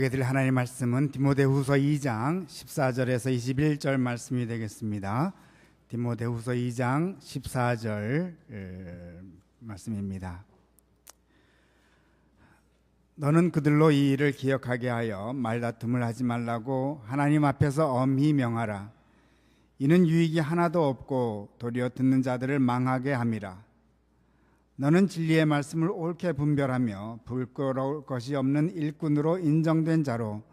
드릴 하나님의 말씀은 디모데후서 2장 14절에서 21절 말씀이 되겠습니다. 디모데후서 2장 14절 말씀입니다. 너는 그들로 이 일을 기억하게 하여 말다툼을 하지 말라고 하나님 앞에서 엄히 명하라. 이는 유익이 하나도 없고 도리어 듣는 자들을 망하게 함이라. 너는 진리의 말씀을 옳게 분별하며 부끄러울 것이 없는 일꾼으로 인정된 자로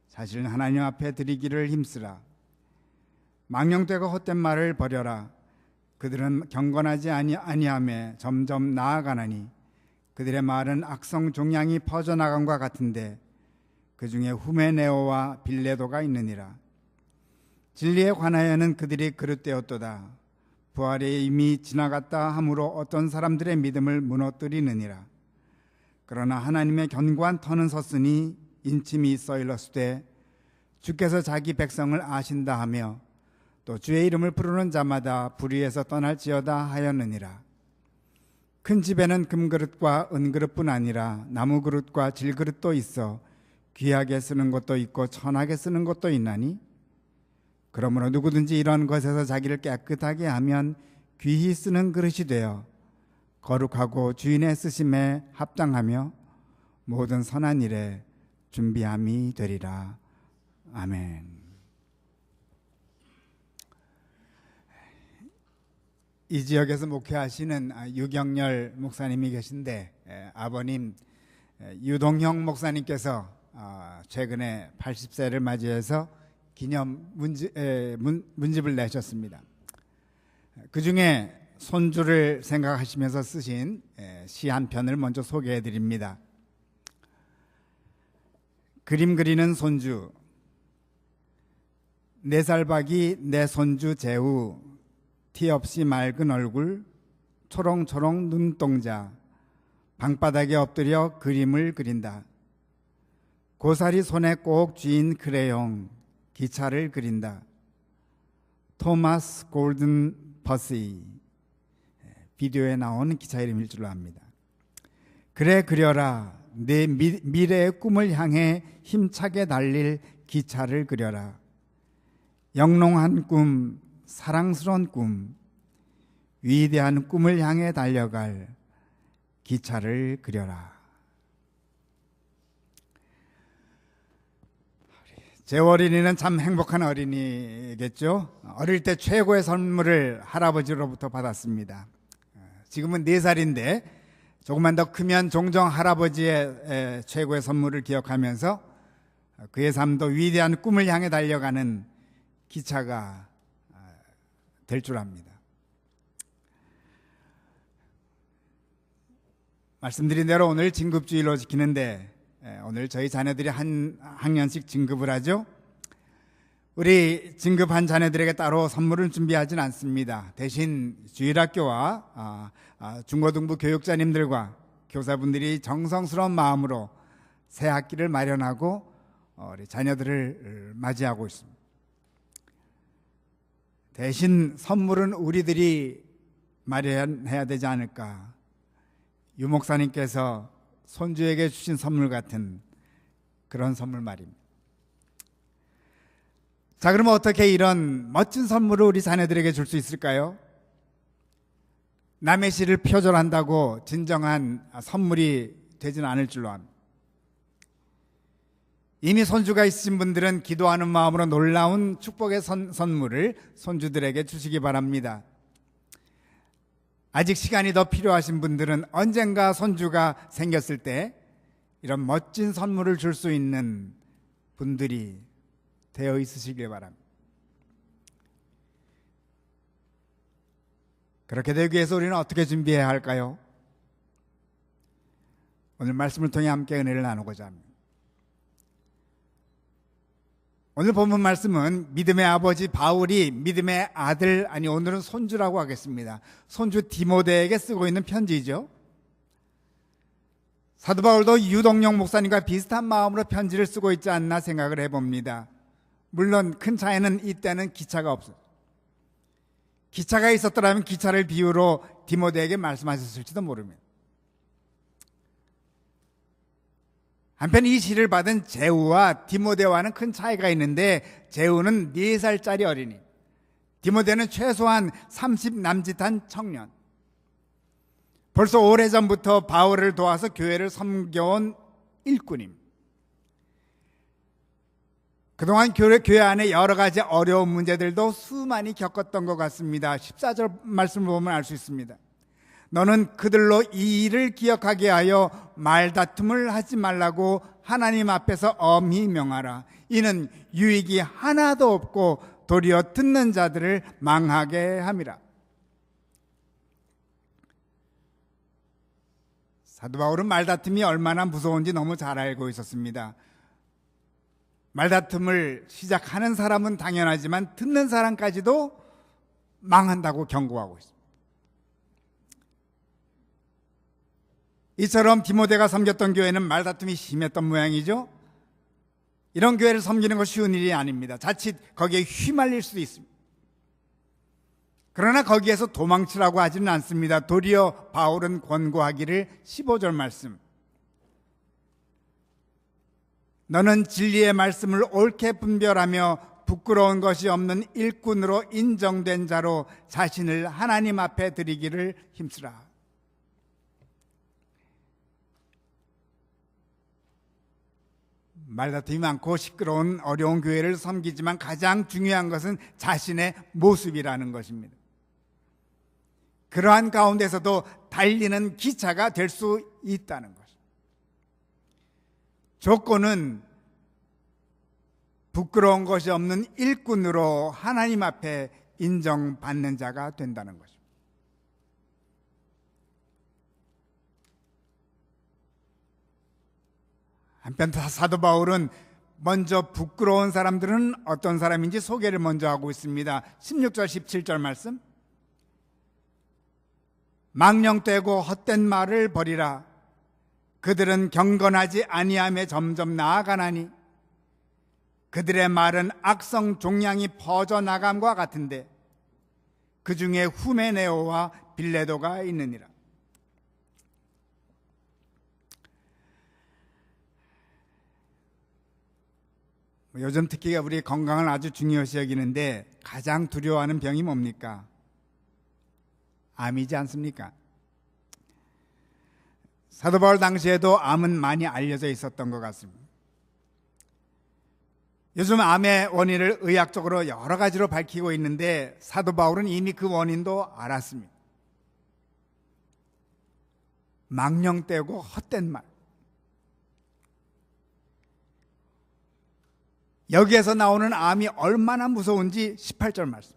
자신을 하나님 앞에 드리기를 힘쓰라. 망령되고 헛된 말을 버려라. 그들은 경건하지 아니하며 점점 나아가나니 그들의 말은 악성 종양이 퍼져나간과 같은데 그 중에 후메네오와 빌레도가 있느니라. 진리에 관하여는 그들이 그릇되었도다. 부활이 이미 지나갔다 하므로 어떤 사람들의 믿음을 무너뜨리느니라. 그러나 하나님의 견고한 터는 섰으니 인침이 있어 일렀으되 주께서 자기 백성을 아신다 하며 또 주의 이름을 부르는 자마다 불의에서 떠날지어다 하였느니라. 큰 집에는 금그릇과 은그릇뿐 아니라 나무그릇과 질그릇도 있어 귀하게 쓰는 것도 있고 천하게 쓰는 것도 있나니 그러므로 누구든지 이런 것에서 자기를 깨끗하게 하면 귀히 쓰는 그릇이 되어 거룩하고 주인의 쓰심에 합당하며 모든 선한 일에 준비함이 되리라. 아멘. 이 지역에서 목회하시는 유경열 목사님이 계신데 아버님 유동형 목사님께서 최근에 80세를 맞이해서 기념 문집을 내셨습니다. 그 중에 손주를 생각하시면서 쓰신 시 한 편을 먼저 소개해 드립니다. 그림 그리는 손주. 4살 박이 내 손주 재우, 티 없이 맑은 얼굴, 초롱초롱 눈동자, 방바닥에 엎드려 그림을 그린다. 고사리 손에 꼭 쥐인 크레용, 기차를 그린다. 토마스 골든 버시, 비디오에 나오는 기차 이름일 줄로 압니다. 그래 그려라. 내 미래의 꿈을 향해 힘차게 달릴 기차를 그려라. 영롱한 꿈, 사랑스러운 꿈, 위대한 꿈을 향해 달려갈 기차를 그려라. 제 어린이는 참 행복한 어린이겠죠. 어릴 때 최고의 선물을 할아버지로부터 받았습니다. 지금은 4살인데 조금만 더 크면 종종 할아버지의 최고의 선물을 기억하면서 그의 삶도 위대한 꿈을 향해 달려가는 기차가 될 줄 압니다. 말씀드린 대로 오늘 진급주일로 지키는데 오늘 저희 자녀들이 한 학년씩 진급을 하죠. 우리 진급한 자녀들에게 따로 선물을 준비하진 않습니다. 대신 주일학교와 중고등부 교육자님들과 교사분들이 정성스러운 마음으로 새 학기를 마련하고 우리 자녀들을 맞이하고 있습니다. 대신 선물은 우리들이 마련해야 되지 않을까. 유 목사님께서 손주에게 주신 선물 같은 그런 선물 말입니다. 자, 그러면 어떻게 이런 멋진 선물을 우리 자녀들에게 줄 수 있을까요? 남의 시를 표절한다고 진정한 선물이 되지는 않을 줄로 압니다. 이미 손주가 있으신 분들은 기도하는 마음으로 놀라운 축복의 선물을 손주들에게 주시기 바랍니다. 아직 시간이 더 필요하신 분들은 언젠가 손주가 생겼을 때 이런 멋진 선물을 줄 수 있는 분들이 되어 있으시길 바랍니다. 그렇게 되기 위해서 우리는 어떻게 준비해야 할까요? 오늘 말씀을 통해 함께 은혜를 나누고자 합니다. 오늘 본문 말씀은 믿음의 아버지 바울이 믿음의 아들, 아니 오늘은 손주라고 하겠습니다. 손주 디모데에게 쓰고 있는 편지죠. 사도 바울도 유동영 목사님과 비슷한 마음으로 편지를 쓰고 있지 않나 생각을 해봅니다. 물론 큰 차이는 이때는 기차가 없어요. 기차가 있었더라면 기차를 비유로 디모데에게 말씀하셨을지도 모릅니다. 한편 이 시를 받은 제우와 디모데와는 큰 차이가 있는데, 제우는 4살짜리 어린이, 디모데는 최소한 30 남짓한 청년. 벌써 오래전부터 바울을 도와서 교회를 섬겨온 일꾼입니다. 그동안 교회 안에 여러 가지 어려운 문제들도 수많이 겪었던 것 같습니다. 14절 말씀을 보면 알 수 있습니다. 너는 그들로 이 일을 기억하게 하여 말다툼을 하지 말라고 하나님 앞에서 엄히 명하라. 이는 유익이 하나도 없고 도리어 듣는 자들을 망하게 함이라. 사도 바울은 말다툼이 얼마나 무서운지 너무 잘 알고 있었습니다. 말다툼을 시작하는 사람은 당연하지만 듣는 사람까지도 망한다고 경고하고 있습니다. 이처럼 디모데가 섬겼던 교회는 말다툼이 심했던 모양이죠. 이런 교회를 섬기는 것이 쉬운 일이 아닙니다. 자칫 거기에 휘말릴 수도 있습니다. 그러나 거기에서 도망치라고 하지는 않습니다. 도리어 바울은 권고하기를 15절 말씀, 너는 진리의 말씀을 옳게 분별하며 부끄러운 것이 없는 일꾼으로 인정된 자로 자신을 하나님 앞에 드리기를 힘쓰라. 말다툼이 많고 시끄러운 어려운 교회를 섬기지만 가장 중요한 것은 자신의 모습이라는 것입니다. 그러한 가운데서도 달리는 기차가 될 수 있다는 것. 조건은 부끄러운 것이 없는 일꾼으로 하나님 앞에 인정받는 자가 된다는 것입니다. 한편 사도 바울은 먼저 부끄러운 사람들은 어떤 사람인지 소개를 먼저 하고 있습니다. 16절 17절 말씀, 망령되고 헛된 말을 버리라. 그들은 경건하지 아니함에 점점 나아가나니 그들의 말은 악성 종양이 퍼져나감과 같은데 그 중에 후메네오와 빌레도가 있느니라. 요즘 특히 우리 건강을 아주 중요시 여기는데 가장 두려워하는 병이 뭡니까? 암이지 않습니까? 사도 바울 당시에도 암은 많이 알려져 있었던 것 같습니다. 요즘 암의 원인을 의학적으로 여러 가지로 밝히고 있는데 사도 바울은 이미 그 원인도 알았습니다. 망령되고 헛된 말. 여기에서 나오는 암이 얼마나 무서운지 18절 말씀.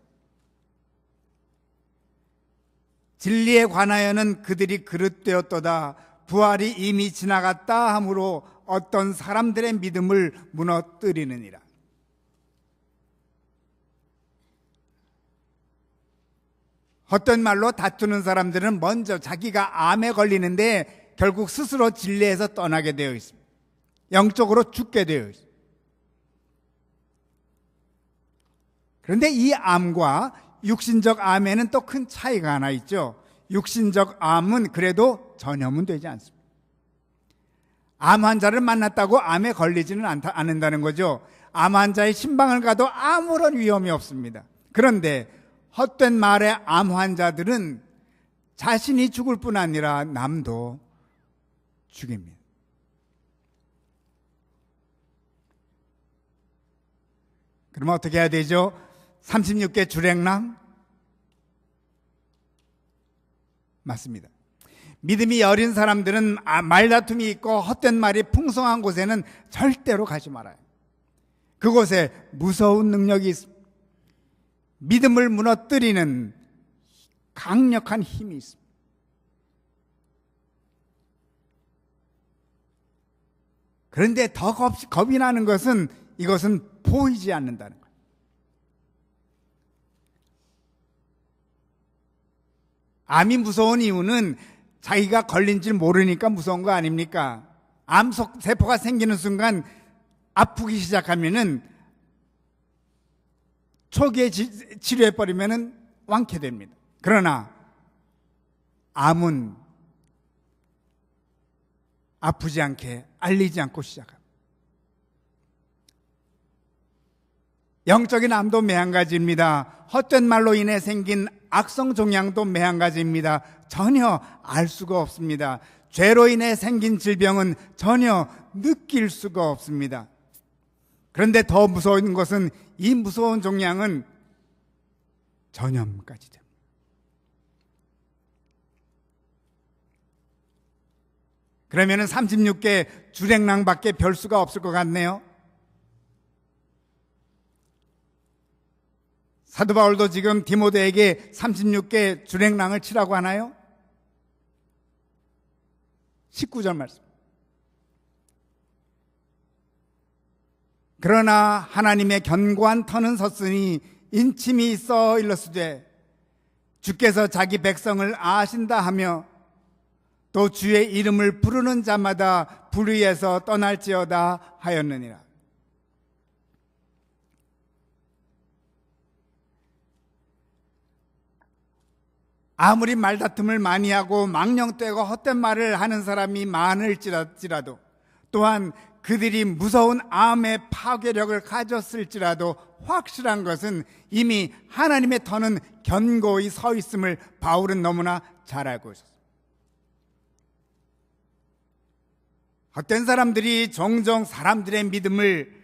진리에 관하여는 그들이 그릇되었도다. 부활이 이미 지나갔다 하므로 어떤 사람들의 믿음을 무너뜨리느니라. 헛된 말로 다투는 사람들은 먼저 자기가 암에 걸리는데 결국 스스로 진리에서 떠나게 되어 있습니다. 영적으로 죽게 되어 있습니다. 그런데 이 암과 육신적 암에는 또 큰 차이가 하나 있죠. 육신적 암은 그래도 전염은 되지 않습니다. 암 환자를 만났다고 암에 걸리지는 않는다는 거죠. 암 환자의 신방을 가도 아무런 위험이 없습니다. 그런데 헛된 말의 암 환자들은 자신이 죽을 뿐 아니라 남도 죽입니다. 그러면 어떻게 해야 되죠? 36개 주랭랑? 맞습니다. 믿음이 여린 사람들은 말다툼이 있고 헛된 말이 풍성한 곳에는 절대로 가지 말아요. 그곳에 무서운 능력이 있습니다. 믿음을 무너뜨리는 강력한 힘이 있습니다. 그런데 더 겁이 나는 것은 이것은 보이지 않는다는 거예요. 암이 무서운 이유는 자기가 걸린 줄 모르니까 무서운 거 아닙니까? 암 세포가 생기는 순간 아프기 시작하면은 초기에 치료해버리면은 완쾌됩니다. 그러나 암은 아프지 않게 알리지 않고 시작합니다. 영적인 암도 매한가지입니다. 헛된 말로 인해 생긴 악성 종양도 매한가지입니다. 전혀 알 수가 없습니다. 죄로 인해 생긴 질병은 전혀 느낄 수가 없습니다. 그런데 더 무서운 것은 이 무서운 종양은 전염까지 됩니다. 그러면 36개 주랭랑밖에 별 수가 없을 것 같네요. 사도 바울도 지금 디모데에게 36개 주랭랑을 치라고 하나요? 19절 말씀. 그러나 하나님의 견고한 터는 섰으니 인침이 있어 일러스되 주께서 자기 백성을 아신다 하며 또 주의 이름을 부르는 자마다 불의에서 떠날지어다 하였느니라. 아무리 말다툼을 많이 하고 망령되고 헛된 말을 하는 사람이 많을지라도, 또한 그들이 무서운 암의 파괴력을 가졌을지라도 확실한 것은 이미 하나님의 터는 견고히 서 있음을 바울은 너무나 잘 알고 있었습니다. 헛된 사람들이 종종 사람들의 믿음을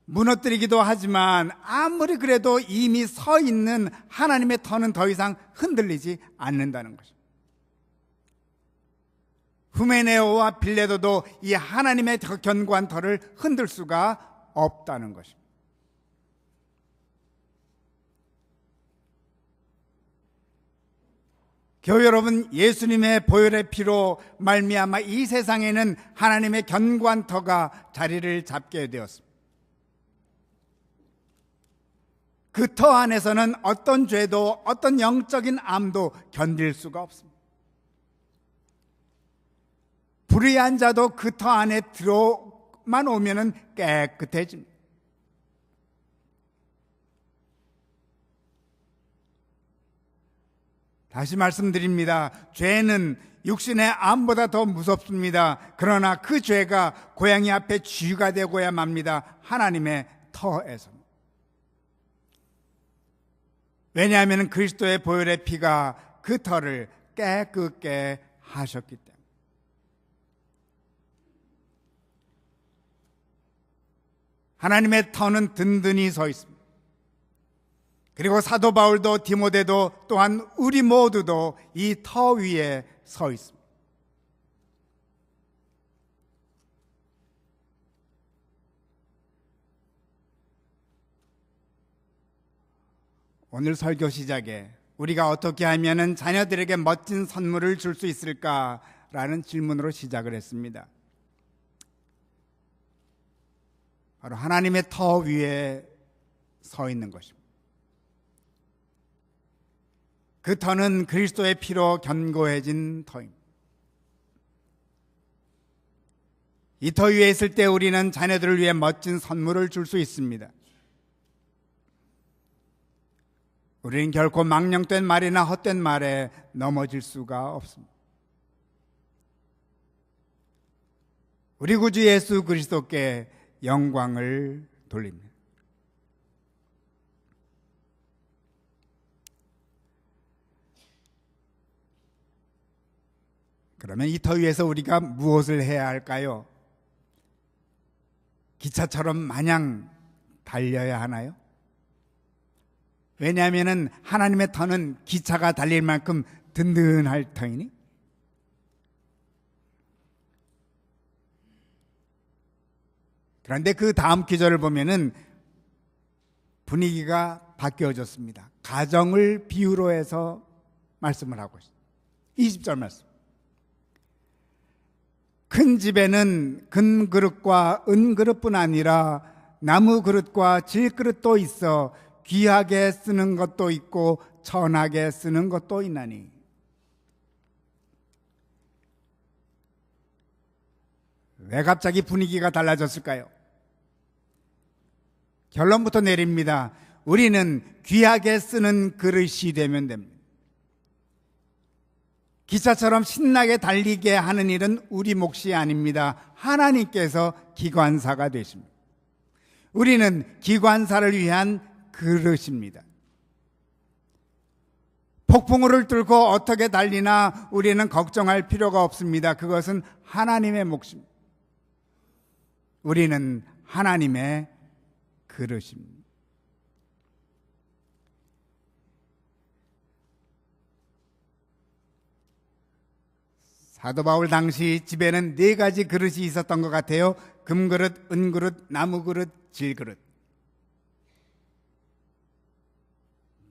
무너뜨리기도 하지만 아무리 그래도 이미 서 있는 하나님의 터는 더 이상 흔들리지 않는다는 것입니다. 후메네오와 빌레도도 이 하나님의 견고한 터를 흔들 수가 없다는 것입니다. 교회 여러분, 예수님의 보혈의 피로 말미암아 이 세상에는 하나님의 견고한 터가 자리를 잡게 되었습니다. 그 터 안에서는 어떤 죄도 어떤 영적인 암도 견딜 수가 없습니다. 불의한 자도 그 터 안에 들어만 오면은 깨끗해집니다. 다시 말씀드립니다. 죄는 육신의 암보다 더 무섭습니다. 그러나 그 죄가 고양이 앞에 쥐가 되고야 맙니다. 하나님의 터에서. 왜냐하면 그리스도의 보혈의 피가 그 터를 깨끗게 하셨기 때문에. 하나님의 터는 든든히 서 있습니다. 그리고 사도 바울도 디모데도 또한 우리 모두도 이 터 위에 서 있습니다. 오늘 설교 시작에 우리가 어떻게 하면 자녀들에게 멋진 선물을 줄 수 있을까라는 질문으로 시작을 했습니다. 바로 하나님의 터 위에 서 있는 것입니다. 그 터는 그리스도의 피로 견고해진 터입니다. 이 터 위에 있을 때 우리는 자녀들을 위해 멋진 선물을 줄 수 있습니다. 우리는 결코 망령된 말이나 헛된 말에 넘어질 수가 없습니다. 우리 구주 예수 그리스도께 영광을 돌립니다. 그러면 이 터 위에서 우리가 무엇을 해야 할까요? 기차처럼 마냥 달려야 하나요? 왜냐하면 하나님의 터는 기차가 달릴 만큼 든든할 터이니. 그런데 그 다음 기절을 보면은 분위기가 바뀌어졌습니다. 가정을 비유로 해서 말씀을 하고 있습니다. 20절 말씀. 큰 집에는 금 그릇과 은 그릇뿐 아니라 나무 그릇과 질 그릇도 있어 귀하게 쓰는 것도 있고 천하게 쓰는 것도 있나니. 왜 갑자기 분위기가 달라졌을까요? 결론부터 내립니다. 우리는 귀하게 쓰는 그릇이 되면 됩니다. 기차처럼 신나게 달리게 하는 일은 우리 몫이 아닙니다. 하나님께서 기관사가 되십니다. 우리는 기관사를 위한 그릇입니다. 폭풍우를 뚫고 어떻게 달리나 우리는 걱정할 필요가 없습니다. 그것은 하나님의 몫입니다. 우리는 하나님의 그릇입니다. 사도 바울 당시 집에는 4가지 그릇이 있었던 것 같아요. 금그릇, 은그릇, 나무그릇, 질그릇.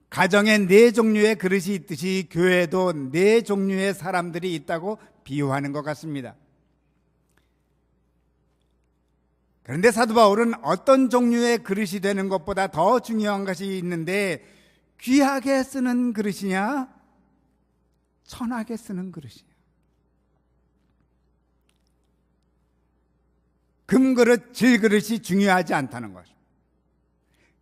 가정에 4종류의 그릇이 있듯이 교회도 4종류의 사람들이 있다고 비유하는 것 같습니다. 그런데 사도 바울은 어떤 종류의 그릇이 되는 것보다 더 중요한 것이 있는데, 귀하게 쓰는 그릇이냐, 천하게 쓰는 그릇이냐. 금그릇, 질그릇이 중요하지 않다는 것입니다.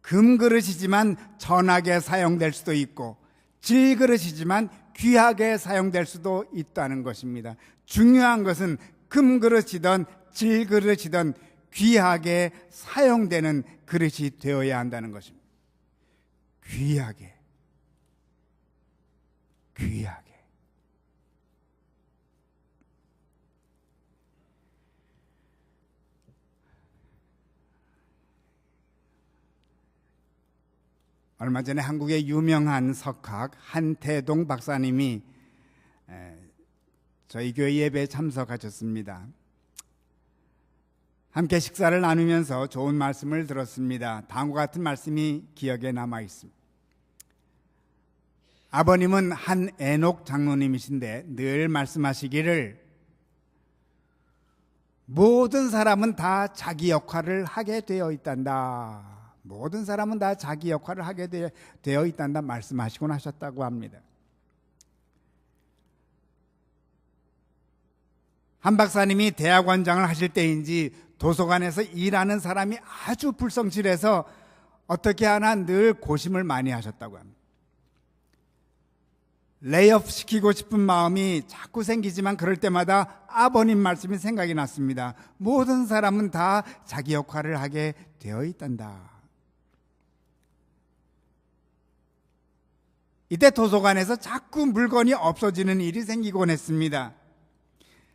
금그릇이지만 천하게 사용될 수도 있고, 질그릇이지만 귀하게 사용될 수도 있다는 것입니다. 중요한 것은 금그릇이든 질그릇이든 귀하게 사용되는 그릇이 되어야 한다는 것입니다. 귀하게. 얼마 전에 한국의 유명한 석학 한태동 박사님이 저희 교회 예배에 참석하셨습니다. 함께 식사를 나누면서 좋은 말씀을 들었습니다. 다음과 같은 말씀이 기억에 남아 있습니다. 아버님은 한 에녹 장로님이신데 늘 말씀하시기를, 모든 사람은 다 자기 역할을 하게 되어 있단다. 모든 사람은 다 자기 역할을 하게 되어 있단다 말씀하시곤 하셨다고 합니다. 한 박사님이 대학원장을 하실 때인지 도서관에서 일하는 사람이 아주 불성실해서 어떻게 하나 늘 고심을 많이 하셨다고 합니다. 레이업 시키고 싶은 마음이 자꾸 생기지만 그럴 때마다 아버님 말씀이 생각이 났습니다. 모든 사람은 다 자기 역할을 하게 되어 있단다. 이때 도서관에서 자꾸 물건이 없어지는 일이 생기곤 했습니다.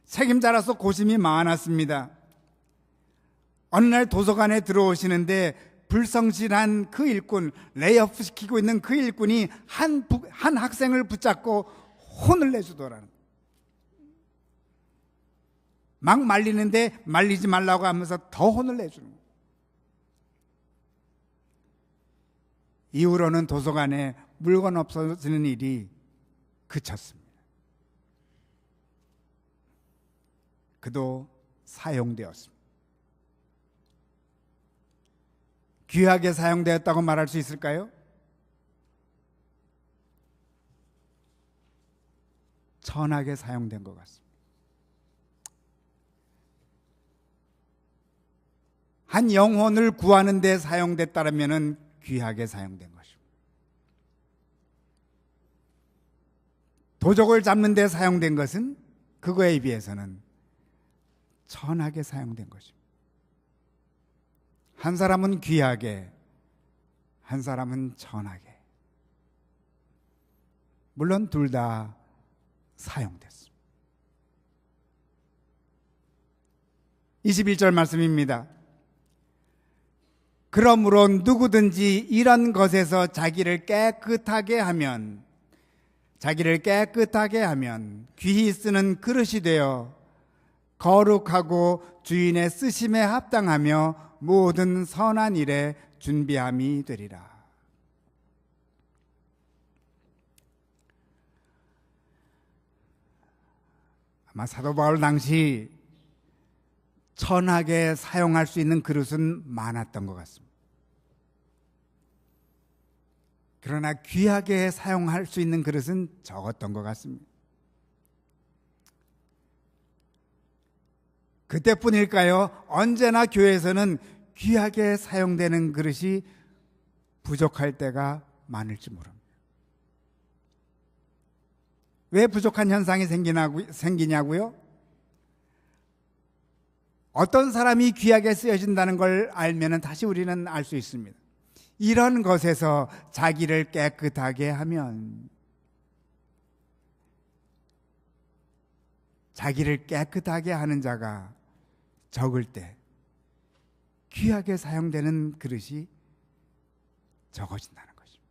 책임자라서 고심이 많았습니다. 어느 날 도서관에 들어오시는데 불성실한 그 일꾼, 레이업 시키고 있는 그 일꾼이 한 학생을 붙잡고 혼을 내주더라는 거예요. 막 말리는데 말리지 말라고 하면서 더 혼을 내주는 거예요. 이후로는 도서관에 물건 없어지는 일이 그쳤습니다. 그도 사용되었습니다. 귀하게 사용되었다고 말할 수 있을까요? 천하게 사용된 것 같습니다. 한 영혼을 구하는 데 사용됐다면 귀하게 사용된 것입니다. 도적을 잡는 데 사용된 것은 그거에 비해서는 천하게 사용된 것입니다. 한 사람은 귀하게, 한 사람은 천하게. 물론 둘 다 사용됐습니다. 21절 말씀입니다. 그러므로 누구든지 이런 것에서 자기를 깨끗하게 하면 귀히 쓰는 그릇이 되어 거룩하고 주인의 쓰심에 합당하며 모든 선한 일에 준비함이 되리라. 아마 사도 바울 당시 천하게 사용할 수 있는 그릇은 많았던 것 같습니다. 그러나 귀하게 사용할 수 있는 그릇은 적었던 것 같습니다. 그때뿐일까요? 언제나 교회에서는 귀하게 사용되는 그릇이 부족할 때가 많을지 모릅니다. 왜 부족한 현상이 생기냐고요? 어떤 사람이 귀하게 쓰여진다는 걸 알면 다시 우리는 알 수 있습니다. 이런 것에서 자기를 깨끗하게 하면, 자기를 깨끗하게 하는 자가 적을 때 귀하게 사용되는 그릇이 적어진다는 것입니다.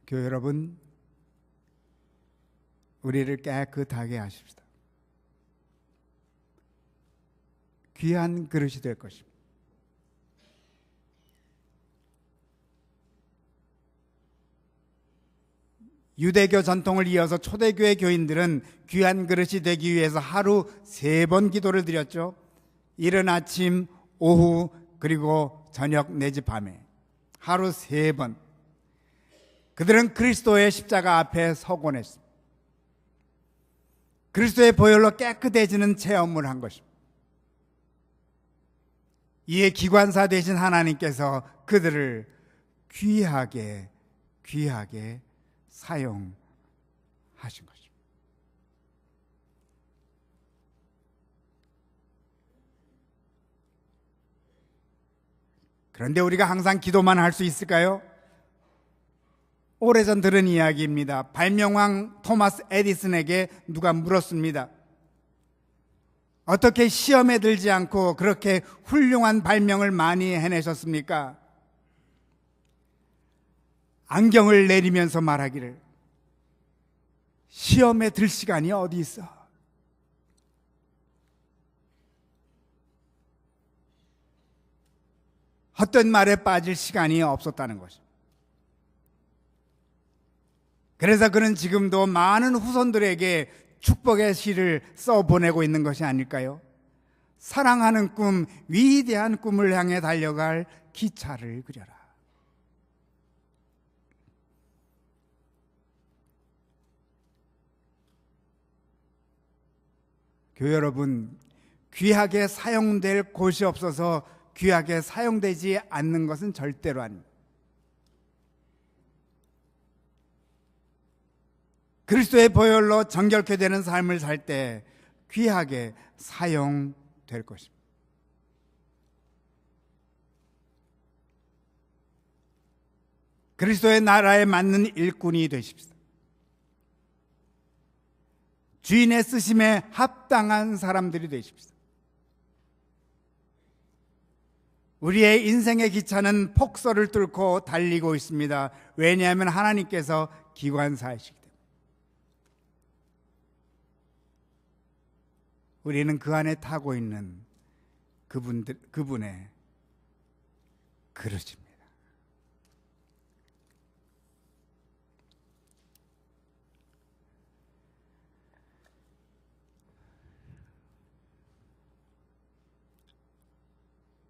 교회 여러분, 우리를 깨끗하게 하십시다. 귀한 그릇이 될 것입니다. 유대교 전통을 이어서 초대교회 교인들은 귀한 그릇이 되기 위해서 하루 3번 기도를 드렸죠. 이른 아침, 오후, 그리고 저녁 내지 밤에 하루 3번 그들은 그리스도의 십자가 앞에 서곤 했습니다. 그리스도의 보혈로 깨끗해지는 체험을 한 것입니다. 이에 기관사 되신 하나님께서 그들을 귀하게 사용하신 것입니다. 그런데 우리가 항상 기도만 할 수 있을까요? 오래전 들은 이야기입니다. 발명왕 토마스 에디슨에게 누가 물었습니다. 어떻게 시험에 들지 않고 그렇게 훌륭한 발명을 많이 해내셨습니까? 안경을 내리면서 말하기를, 시험에 들 시간이 어디 있어? 헛된 말에 빠질 시간이 없었다는 것입니다. 그래서 그는 지금도 많은 후손들에게 축복의 시를 써보내고 있는 것이 아닐까요? 사랑하는 꿈, 위대한 꿈을 향해 달려갈 기차를 그려라. 교회 여러분, 귀하게 사용될 곳이 없어서 귀하게 사용되지 않는 것은 절대로 아닙니다. 그리스도의 보혈로 정결케 되는 삶을 살 때 귀하게 사용될 것입니다. 그리스도의 나라에 맞는 일꾼이 되십시오. 주인의 쓰심에 합당한 사람들이 되십시오. 우리의 인생의 기차는 폭설을 뚫고 달리고 있습니다. 왜냐하면 하나님께서 기관사이시기 때문에. 우리는 그 안에 타고 있는 그분의 그릇입니다.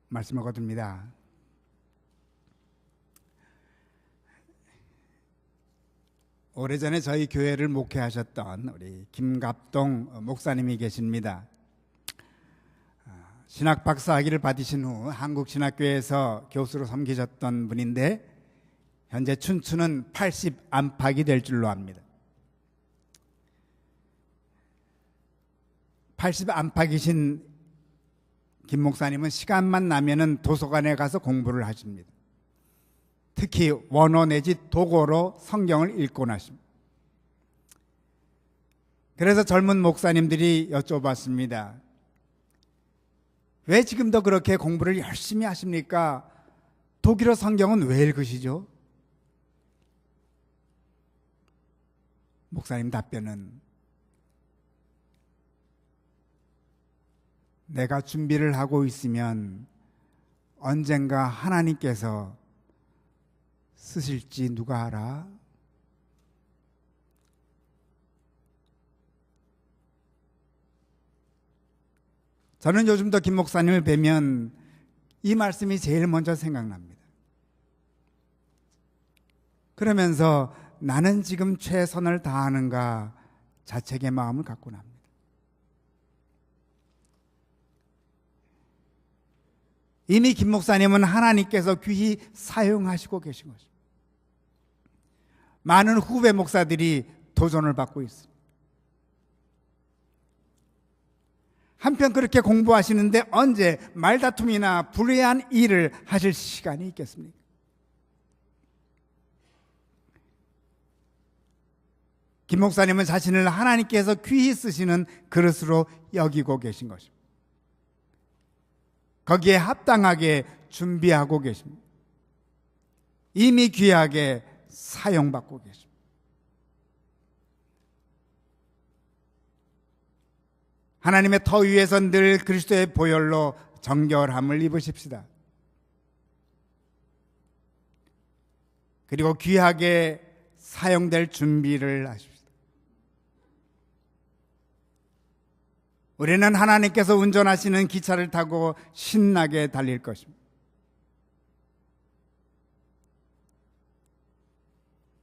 말씀을 거둡니다. 오래전에 저희 교회를 목회하셨던 우리 김갑동 목사님이 계십니다. 신학 박사학위를 받으신 후 한국신학교에서 교수로 섬기셨던 분인데 현재 춘추는 80 안팎이 될 줄로 압니다. 80 안팎이신 김 목사님은 시간만 나면은 도서관에 가서 공부를 하십니다. 특히 원어 내지 독어로 성경을 읽곤 하십니다. 그래서 젊은 목사님들이 여쭤봤습니다. 왜 지금도 그렇게 공부를 열심히 하십니까? 독일어 성경은 왜 읽으시죠? 목사님 답변은, 내가 준비를 하고 있으면 언젠가 하나님께서 쓰실지 누가 알아? 저는 요즘도 김 목사님을 뵈면 이 말씀이 제일 먼저 생각납니다. 그러면서 나는 지금 최선을 다하는가 자책의 마음을 갖곤 합니다. 이미 김 목사님은 하나님께서 귀히 사용하시고 계신 것입니다. 많은 후배 목사들이 도전을 받고 있습니다. 한편 그렇게 공부하시는데 언제 말다툼이나 불의한 일을 하실 시간이 있겠습니까? 김 목사님은 자신을 하나님께서 귀히 쓰시는 그릇으로 여기고 계신 것입니다. 거기에 합당하게 준비하고 계십니다. 이미 귀하게 사용받고 계십니다. 하나님의 터 위에서 늘 그리스도의 보혈로 정결함을 입으십시다. 그리고 귀하게 사용될 준비를 하십시다. 우리는 하나님께서 운전하시는 기차를 타고 신나게 달릴 것입니다.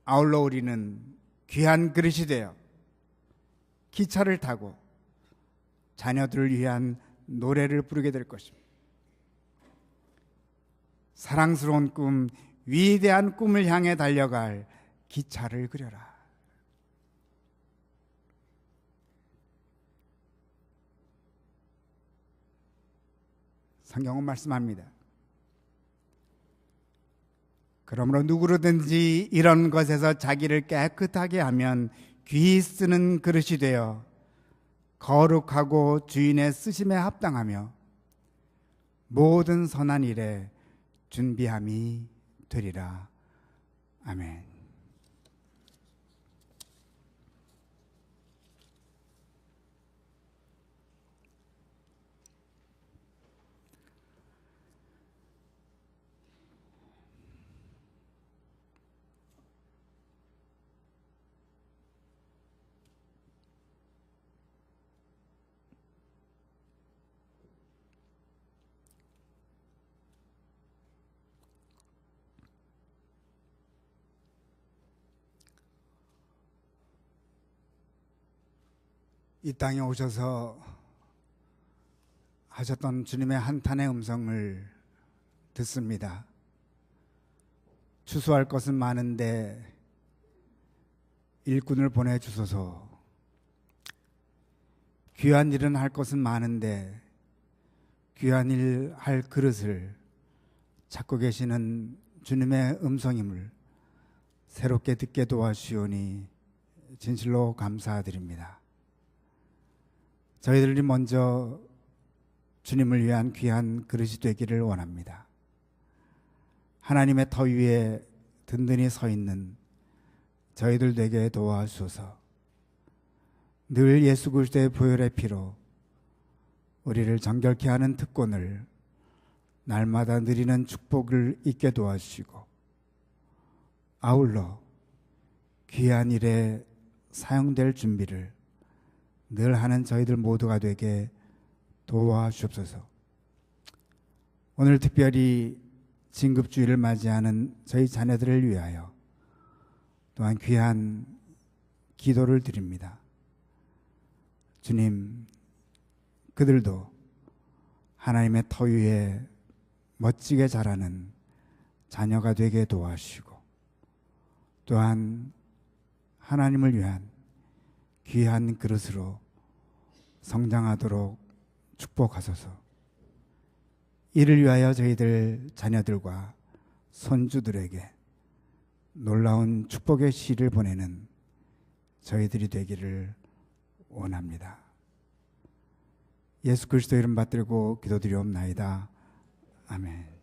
아울러 우리는 귀한 그릇이 되어 기차를 타고 자녀들을 위한 노래를 부르게 될 것입니다. 사랑스러운 꿈, 위대한 꿈을 향해 달려갈 기차를 그려라. 성경은 말씀합니다. 그러므로 누구든지 이런 것에서 자기를 깨끗하게 하면 귀히 쓰는 그릇이 되어 거룩하고 주인의 쓰심에 합당하며 모든 선한 일에 준비함이 되리라. 아멘. 이 땅에 오셔서 하셨던 주님의 한탄의 음성을 듣습니다. 추수할 것은 많은데 일꾼을 보내주소서. 귀한 일은 할 것은 많은데 귀한 일 할 그릇을 찾고 계시는 주님의 음성임을 새롭게 듣게 도와주시오니 진실로 감사드립니다. 저희들이 먼저 주님을 위한 귀한 그릇이 되기를 원합니다. 하나님의 터 위에 든든히 서 있는 저희들 되게 도와주소서. 늘 예수 그리스도의 보혈의 피로 우리를 정결케 하는 특권을 날마다 누리는 축복을 있게 도와주시고 아울러 귀한 일에 사용될 준비를 늘 하는 저희들 모두가 되게 도와주옵소서. 오늘 특별히 진급주일을 맞이하는 저희 자녀들을 위하여 또한 귀한 기도를 드립니다. 주님, 그들도 하나님의 터 위에 멋지게 자라는 자녀가 되게 도와주시고 또한 하나님을 위한 귀한 그릇으로 성장하도록 축복하소서. 이를 위하여 저희들 자녀들과 손주들에게 놀라운 축복의 시를 보내는 저희들이 되기를 원합니다. 예수 그리스도 이름 받들고 기도드리옵나이다. 아멘.